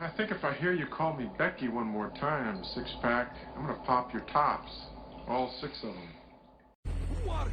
I think if I hear you call me Becky one more time, six-pack, I'm gonna pop your tops. All six of them. Who are you?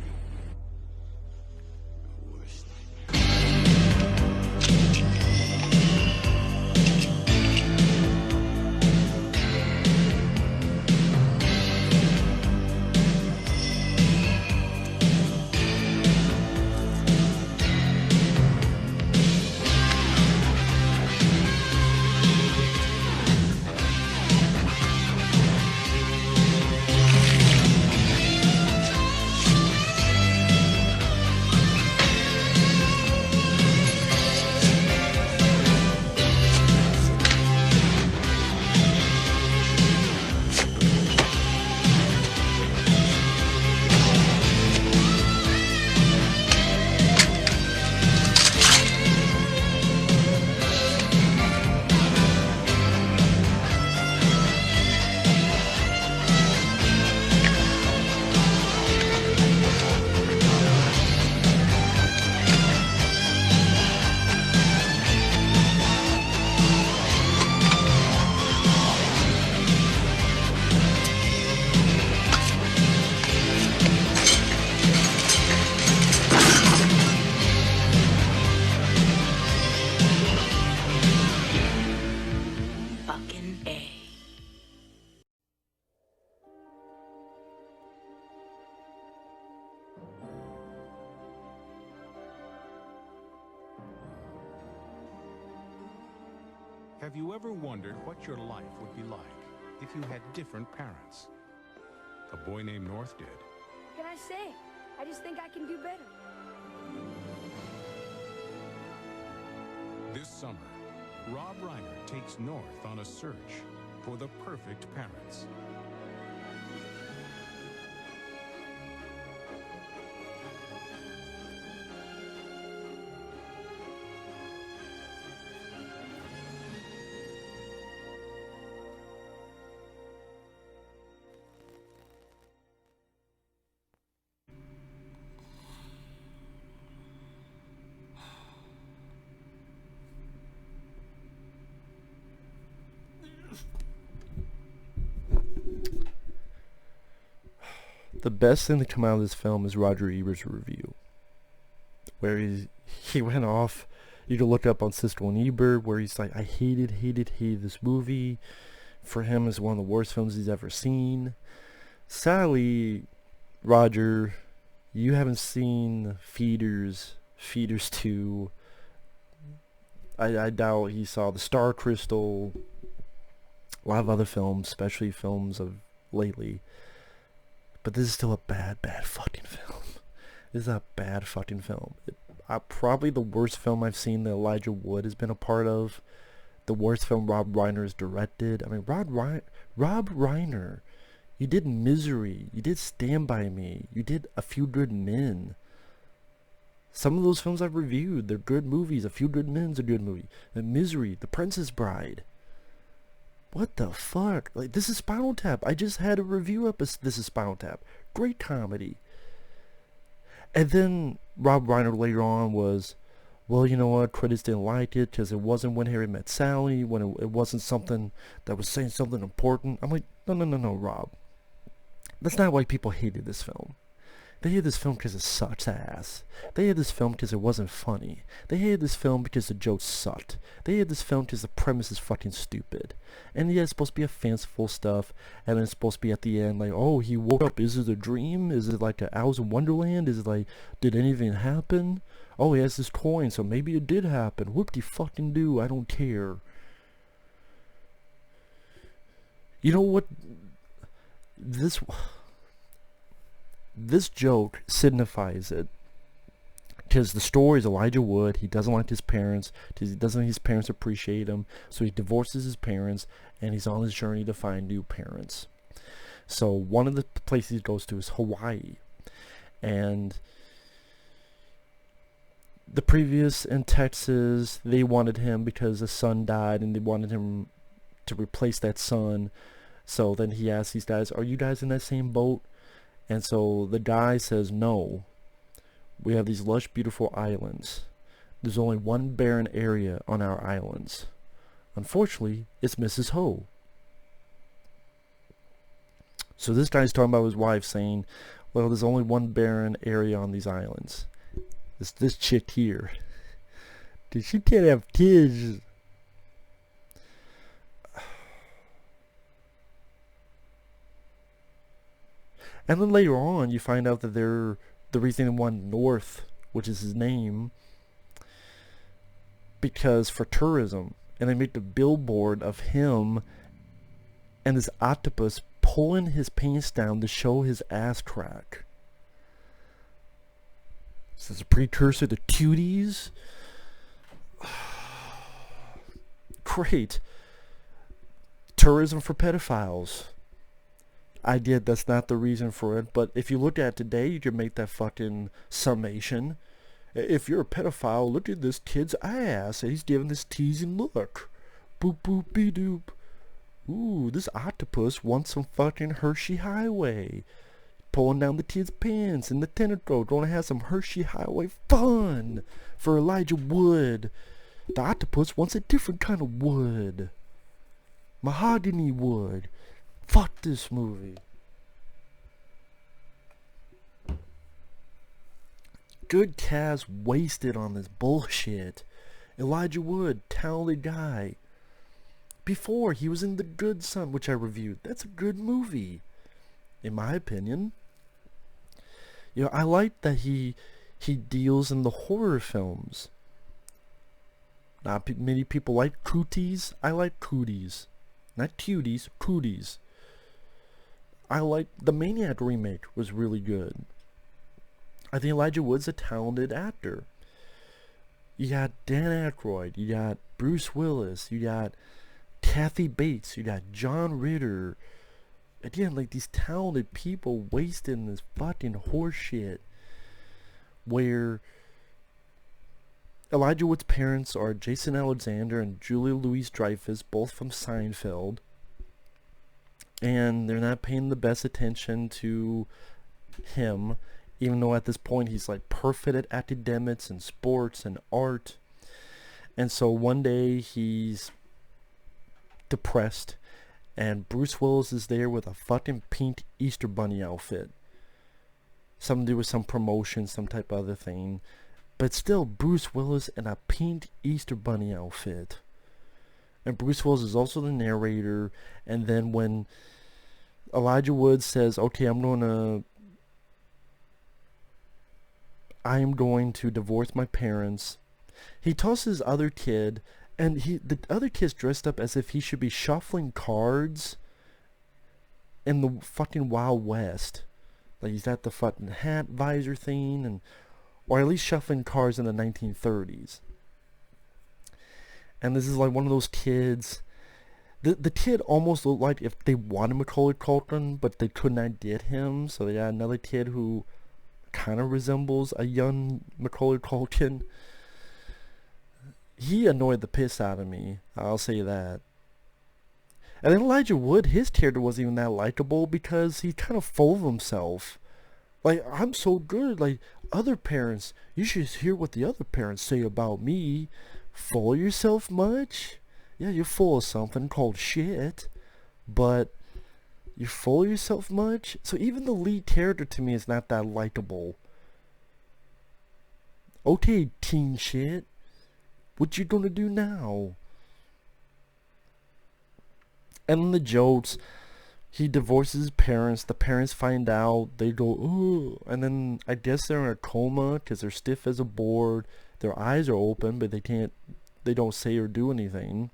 Have you ever wondered what your life would be like if you had different parents? A boy named North did. What can I say? I just think I can do better. This summer, Rob Reiner takes North on a search for the perfect parents. The best thing to come out of this film is Roger Ebert's review, where he went off. You can look up on Siskel and Ebert, where he's like, I hated this movie. For him, it's one of the worst films he's ever seen. Sadly, Roger, you haven't seen Feeders 2. I doubt he saw The Star Crystal, a lot of other films, especially films of lately. But this is still a bad fucking film. This is a bad fucking film. Probably the worst film I've seen that Elijah Wood has been a part of. The worst film Rob Reiner has directed. I mean, Rob Reiner. You did Misery. You did Stand By Me. You did A Few Good Men. Some of those films I've reviewed, they're good movies. A Few Good Men's a good movie. Misery, The Princess Bride. What the fuck? Like, this is Spinal Tap. I just had a review up of This is Spinal Tap. Great comedy. And then Rob Reiner later on was, well, you know what? Critics didn't like it because it wasn't When Harry Met Sally, when it wasn't something that was saying something important. I'm like, no, Rob. That's not why people hated this film. They hated this film because it sucks ass. They hated this film because it wasn't funny. They hated this film because the jokes sucked. They hated this film because the premise is fucking stupid. And yeah, it's supposed to be a fanciful stuff, and then it's supposed to be at the end like, oh, he woke up. Is it a dream? Is it like a Alice in Wonderland? Is it like, did anything happen? Oh, he has this coin, so maybe it did happen. Whoop-de-fucking-do, I don't care. You know what? This joke signifies it. Because the story is Elijah Wood. He doesn't like his parents. Because he doesn't think his parents appreciate him. So he divorces his parents. And he's on his journey to find new parents. So one of the places he goes to is Hawaii. And the previous in Texas, they wanted him because a son died. And they wanted him to replace that son. So then he asks these guys, are you guys in that same boat? And so the guy says, no, we have these lush, beautiful islands. There's only one barren area on our islands. Unfortunately, it's Mrs. Ho. So this guy's talking about his wife saying, well, there's only one barren area on these islands. It's this chick here. Dude, she can't have kids. And then later on, you find out that they're the reason they want North, which is his name, because for tourism. And they make the billboard of him and this octopus pulling his pants down to show his ass crack. This is a precursor to cuties. Great. Tourism for pedophiles. I did. That's not the reason for it. But if you look at it today, you can make that fucking summation. If you're a pedophile, look at this kid's ass. He's giving this teasing look. Boop boop be doop. Ooh, this octopus wants some fucking Hershey Highway. Pulling down the kid's pants in the tentacle. Gonna have some Hershey Highway fun for Elijah Wood. The octopus wants a different kind of wood. Mahogany wood. Fuck this movie. Good cast wasted on this bullshit. Elijah Wood, talented guy. Before, he was in The Good Son, which I reviewed. That's a good movie, in my opinion. You know, I like that he deals in the horror films. Not many people like cooties. I like cooties. Not cuties, cooties. I like the Maniac remake was really good. I think Elijah Wood's a talented actor. You got Dan Aykroyd, you got Bruce Willis, you got Kathy Bates, you got John Ritter. Again, like these talented people wasting this fucking horseshit. Where Elijah Wood's parents are Jason Alexander and Julia Louis-Dreyfus, both from Seinfeld. And they're not paying the best attention to him, even though at this point he's like perfect at academics and sports and art. And so one day he's depressed, and Bruce Willis is there with a fucking pink Easter Bunny outfit. Something to do with some promotion, some type of other thing. But still, Bruce Willis in a pink Easter Bunny outfit. And Bruce Willis is also the narrator. And then when Elijah Wood says, okay, I'm going to divorce my parents, he tosses other kid, and the other kid's dressed up as if he should be shuffling cards in the fucking Wild West. Like he's got the fucking hat visor thing, and or at least shuffling cards in the 1930s. And this is like one of those kids. The kid almost looked like if they wanted Macaulay Culkin, but they could not get him. So they got another kid who kind of resembles a young Macaulay Culkin. He annoyed the piss out of me, I'll say that. And then Elijah Wood, his character wasn't even that likable because he's kind of full of himself. Like, I'm so good. Like, other parents, you should hear what the other parents say about me. Full of yourself much? Yeah, you're full of something called shit. But you're full of yourself much? So even the lead character to me is not that likable. Okay, teen shit. What you gonna do now? And then the jokes, he divorces his parents, the parents find out, they go, ooh, and then I guess they're in a coma because they're stiff as a board, their eyes are open, but they don't say or do anything.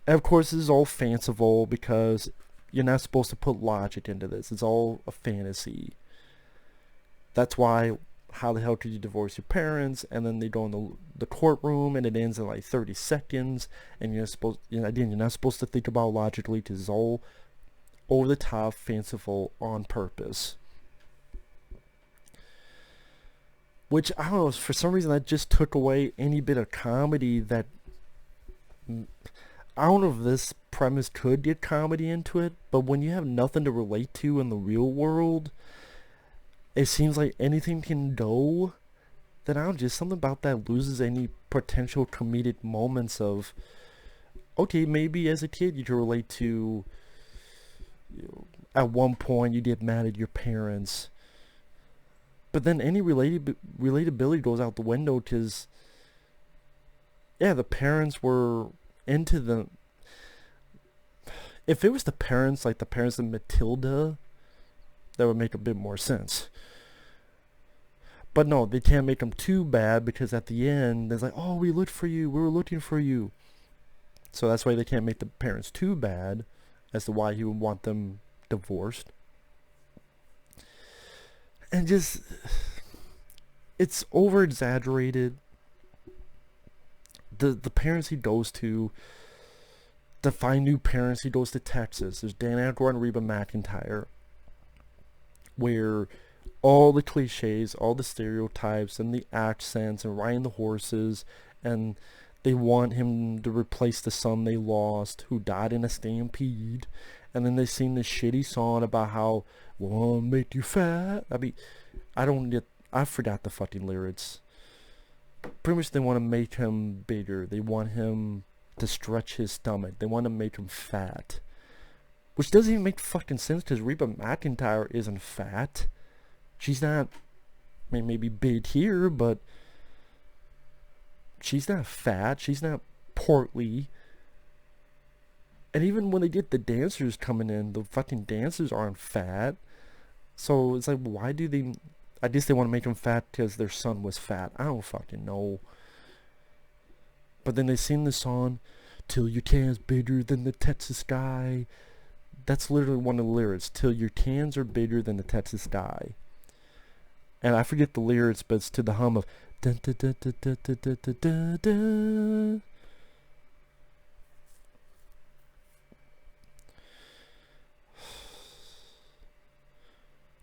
And of course this is all fanciful because you're not supposed to put logic into this, it's all a fantasy. That's why, how the hell could you divorce your parents? And then they go in the courtroom and it ends in like 30 seconds, and you're not supposed to think about logically because it's all over the top, fanciful, on purpose. Which, I don't know, for some reason that just took away any bit of comedy that... I don't know if this premise could get comedy into it, but when you have nothing to relate to in the real world, it seems like anything can go, then I don't know, just something about that loses any potential comedic moments of okay, maybe as a kid you can relate to, at one point you get mad at your parents. But then any relatability goes out the window because, yeah, the parents were into the... If it was the parents, like the parents of Matilda, that would make a bit more sense. But no, they can't make them too bad because at the end, they're like, oh, we looked for you, we were looking for you. So that's why they can't make the parents too bad as to why he would want them divorced. And just, it's over exaggerated. The parents he goes to find new parents, he goes to Texas. There's Dan Aykroyd and Reba McEntire, where all the cliches, all the stereotypes and the accents and riding the horses, and they want him to replace the son they lost who died in a stampede. And then they sing this shitty song about how, wanna make you fat. I mean, I forgot the fucking lyrics. Pretty much they want to make him bigger. They want him to stretch his stomach. They want to make him fat. Which doesn't even make fucking sense because Reba McEntire isn't fat. She's not, I mean, maybe big here, but she's not fat. She's not portly. And even when they get the dancers coming in, the fucking dancers aren't fat. So it's like, why do they... I guess they want to make them fat because their son was fat. I don't fucking know. But then they sing the song, till your tan's bigger than the Texas sky. That's literally one of the lyrics. Till your tans are bigger than the Texas sky. And I forget the lyrics, but it's to the hum of... Dun, dun, dun, dun, dun, dun, dun, dun, dun, dun.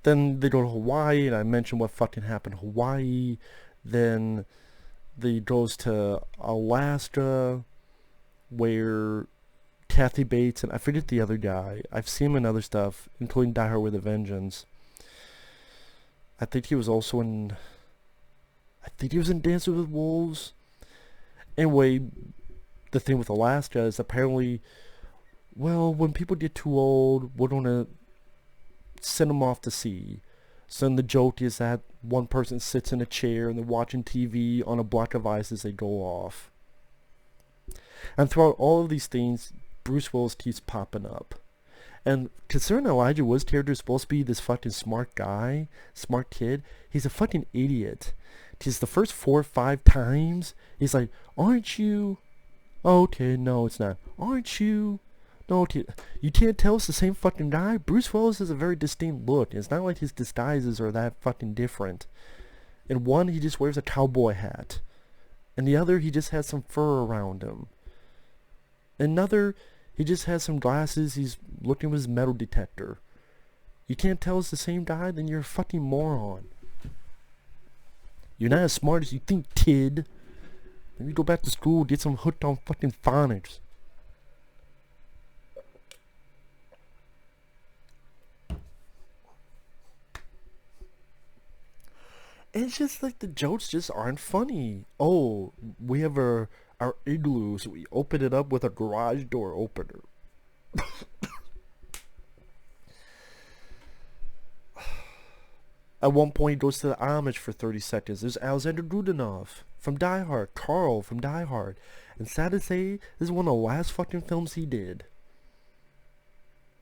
Then they go to Hawaii, and I mentioned what fucking happened in Hawaii. Then they goes to Alaska, where Kathy Bates and I forget the other guy. I've seen him in other stuff, including Die Hard with a Vengeance. I think he was also in... I think he was in Dances with Wolves. Anyway, the thing with Alaska is apparently, well, when people get too old, we're gonna send them off to sea. So then the joke is that one person sits in a chair and they're watching TV on a block of ice as they go off. And throughout all of these things, Bruce Willis keeps popping up. And considering Elijah Wood's character is supposed to be this fucking smart guy, smart kid, he's a fucking idiot. Because the first 4 or 5 times, he's like, aren't you? Okay, no, it's not. Aren't you? No, you can't tell it's the same fucking guy? Bruce Willis has a very distinct look. It's not like his disguises are that fucking different. In one, he just wears a cowboy hat. In the other, he just has some fur around him. In another, he just has some glasses. He's looking with his metal detector. You can't tell it's the same guy? Then you're a fucking moron. You're not as smart as you think, kid. Maybe go back to school, get some hooked on fucking phonics. It's just like the jokes just aren't funny. Oh, we have our igloo, so we open it up with a garage door opener. At one point, he goes to the Amish for 30 seconds. There's Alexander Godunov from Die Hard, Carl from Die Hard. And sad to say, this is one of the last fucking films he did.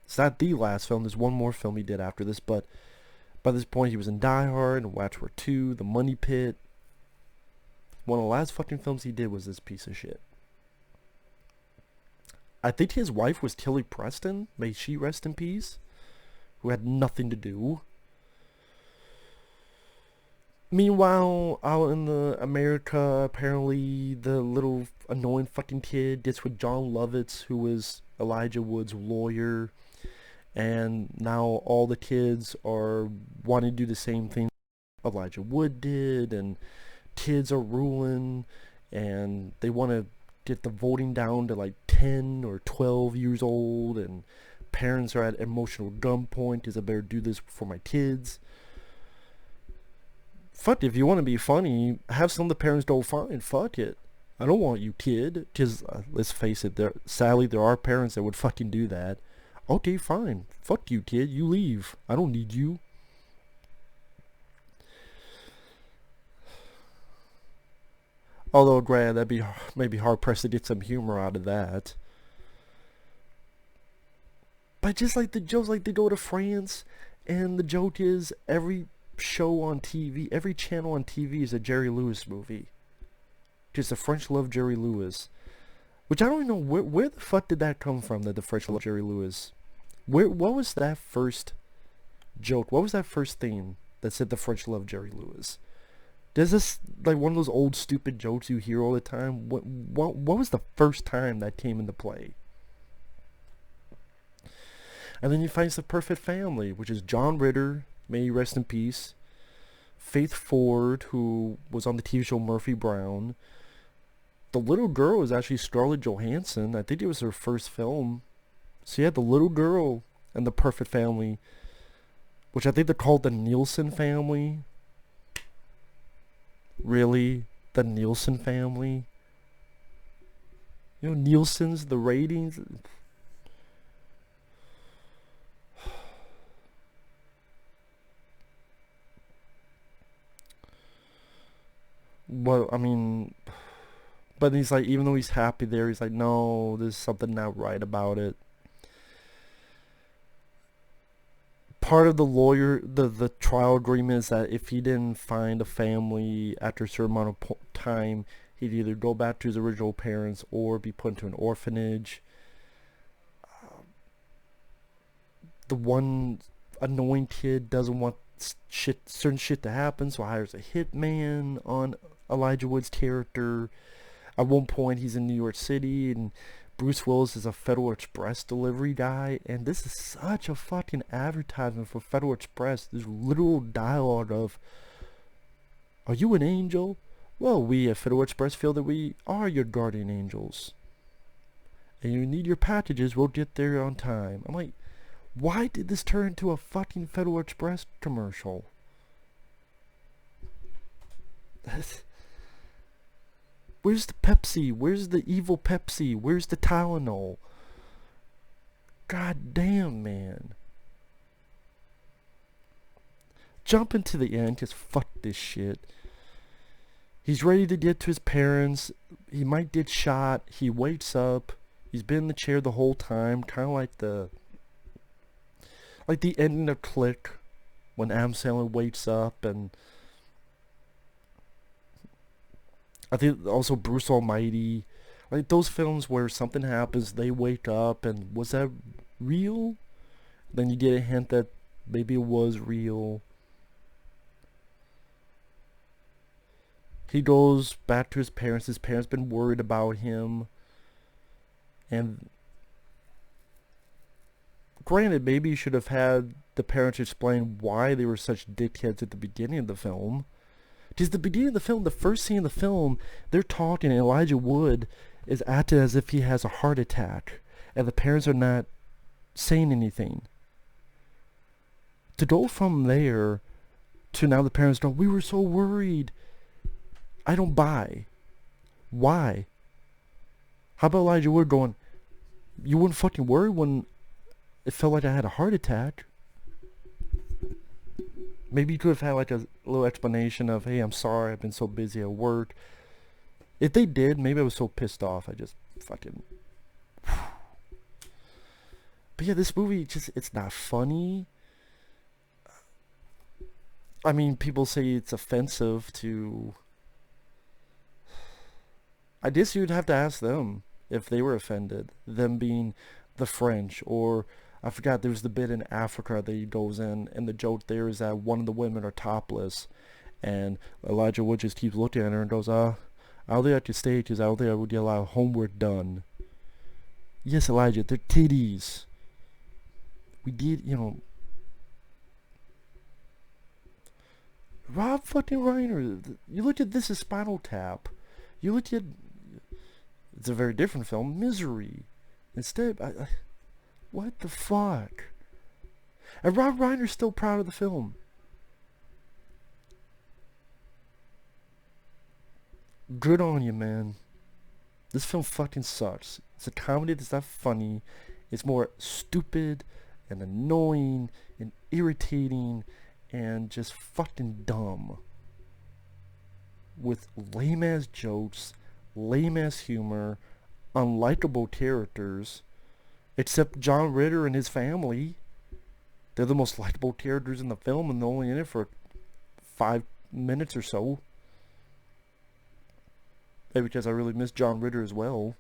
It's not the last film. There's one more film he did after this, but by this point, he was in Die Hard, and Watch for 2, The Money Pit. One of the last fucking films he did was this piece of shit. I think his wife was Tilly Preston, may she rest in peace, who had nothing to do. Meanwhile, out in the America, apparently the little annoying fucking kid gets with Jon Lovitz, who was Elijah Wood's lawyer. And now all the kids are wanting to do the same thing Elijah Wood did, and kids are ruling, and they want to get the voting down to like 10 or 12 years old, and parents are at emotional gunpoint because I better do this for my kids. Fuck, if you want to be funny, have some of the parents go fine, fuck it. I don't want you, kid. Because, let's face it, sadly, there are parents that would fucking do that. Okay, fine. Fuck you, kid. You leave. I don't need you. Although, granted, that'd be maybe hard-pressed to get some humor out of that. But just like the jokes, like they go to France, and the joke is every show on TV, every channel on TV is a Jerry Lewis movie. Just the French love Jerry Lewis. Which I don't even know, where the fuck did that come from, that the French love Jerry Lewis? What was that first joke? What was that first theme that said the French love Jerry Lewis? Is this like one of those old stupid jokes you hear all the time? What was the first time that came into play? And then you find The Perfect Family, which is John Ritter, may he rest in peace, Faith Ford, who was on the TV show Murphy Brown. The little girl is actually Scarlett Johansson. I think it was her first film. So you had the little girl and The Perfect Family, which I think they're called the Nielsen family. Really? The Nielsen family? You know, Nielsen's, the ratings. Well, I mean, but he's like, even though he's happy there, he's like, no, there's something not right about it. Part of the the trial agreement is that if he didn't find a family after a certain amount of time, he'd either go back to his original parents or be put into an orphanage. The one annoying kid doesn't want certain shit to happen, so hires a hitman on Elijah Wood's character. At one point, he's in New York City, and Bruce Willis is a Federal Express delivery guy, and this is such a fucking advertisement for Federal Express. There's literal dialogue of, "Are you an angel? Well, we at Federal Express feel that we are your guardian angels. And you need your packages, we'll get there on time." I'm like, why did this turn into a fucking Federal Express commercial? Where's the Pepsi? Where's the evil Pepsi? Where's the Tylenol? God damn, man. Jump into the end, because fuck this shit. He's ready to get to his parents. He might get shot. He wakes up. He's been in the chair the whole time. Kind of like the ending of Click, when Adam Sandler wakes up, and I think also Bruce Almighty, like those films where something happens, they wake up, and was that real? Then you get a hint that maybe it was real. He goes back to his parents. His parents been worried about him, and granted, maybe you should have had the parents explain why they were such dickheads at the beginning of the film. Because the beginning of the film, the first scene of the film, they're talking, and Elijah Wood is acting as if he has a heart attack, and the parents are not saying anything. To go from there to now the parents go, "We were so worried," I don't buy. Why? How about Elijah Wood going, "You wouldn't fucking worry when it felt like I had a heart attack"? Maybe you could have had like a little explanation of, "Hey, I'm sorry, I've been so busy at work." If they did, maybe I was so pissed off, I just fucking... But yeah, this movie just, it's not funny. I mean, people say it's offensive to... I guess you'd have to ask them if they were offended. Them being the French, or... I forgot, there was the bit in Africa that he goes in, and the joke there is that one of the women are topless, and Elijah Wood just keeps looking at her and goes, "Out there at your stage is out there would get a lot of homework done." Yes, Elijah, they're titties. We did, you know. Rob fucking Reiner, you look at This Is Spinal Tap. You look at, it's a very different film, Misery. Instead, what the fuck? And Rob Reiner's still proud of the film. Good on you, man. This film fucking sucks. It's a comedy that's not funny. It's more stupid and annoying and irritating and just fucking dumb. With lame-ass jokes, lame-ass humor, unlikable characters, except John Ritter and his family. They're the most likable characters in the film, and they're only in it for 5 minutes or so. Maybe because I really miss John Ritter as well.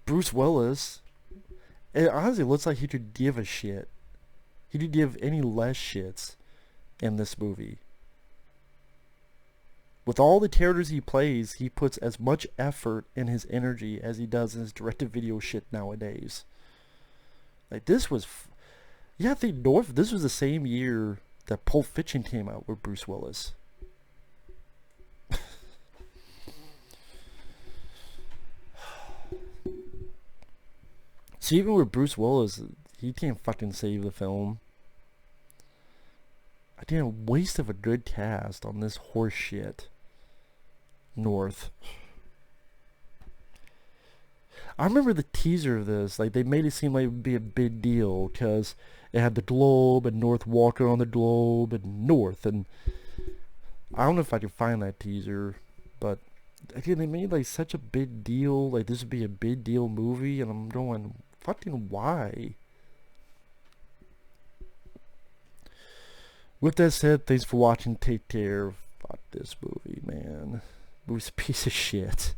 Bruce Willis, it honestly looks like he could give a shit. He could give any less shits in this movie. With all the characters he plays, he puts as much effort in his energy as he does in his direct-to-video shit nowadays. Like, this was... I think this was the same year that Pulp Fiction came out with Bruce Willis. So even with Bruce Willis, he can't fucking save the film. I did a waste of a good cast on this horse shit. North. I remember the teaser of this, like they made it seem like it would be a big deal because it had the globe and North Walker on the globe and North, and I don't know if I can find that teaser, but again, they made like such a big deal, like this would be a big deal movie, and I'm going, fucking why? With that said, thanks for watching, take care. Fuck this movie, man. It was a piece of shit.